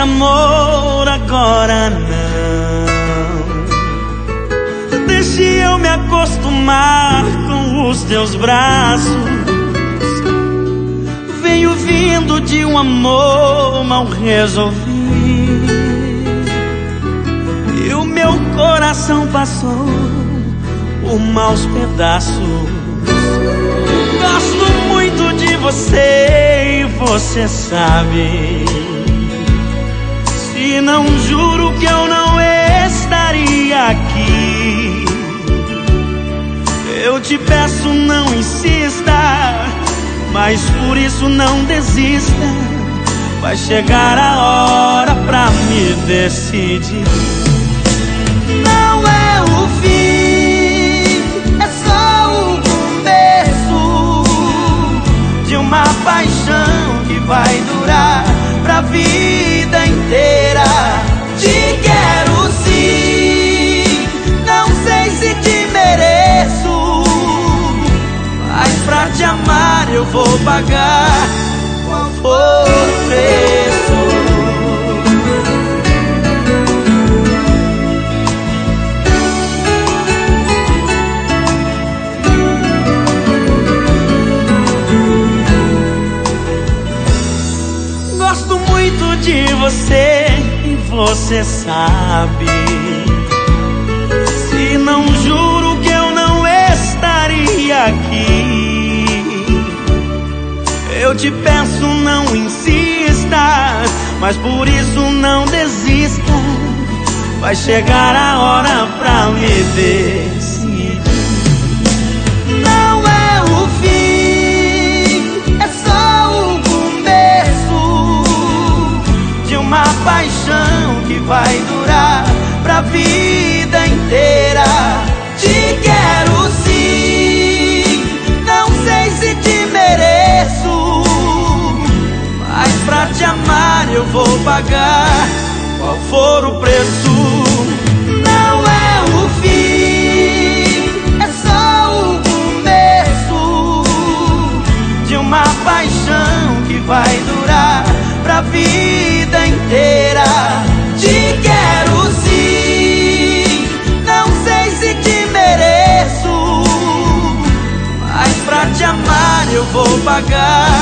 amor agora não. Deixe eu me acostumar com os teus braços. Venho vindo de um amor mal resolvido, e o meu coração passou por maus pedaços. Gosto muito de você e você sabe. Se não, juro que eu não estaria aqui. Eu te peço, não insista, mas por isso não desista. Vai chegar a hora pra me decidir. Não é o fim, é só o começo de uma paixão que vai durar pra vida inteira. Te quero sim, não sei se te mereço, mas pra te amar eu vou pagar qual for o preço. Gosto muito de você e você sabe. Se não, juro que eu não estaria aqui. Eu te peço, não insista, mas por isso não desista. Vai chegar a hora pra me decidir. Não é o fim, é só o começo de uma paixão que vai durar pra vida inteira. Te quero sim, não sei se te mereço, mas pra te amar eu vou pagar qual for o preço. Não é o fim, é só o começo de uma paixão que vai durar pra vida inteira. Te quero sim, não sei se te mereço, mas pra te amar eu vou pagar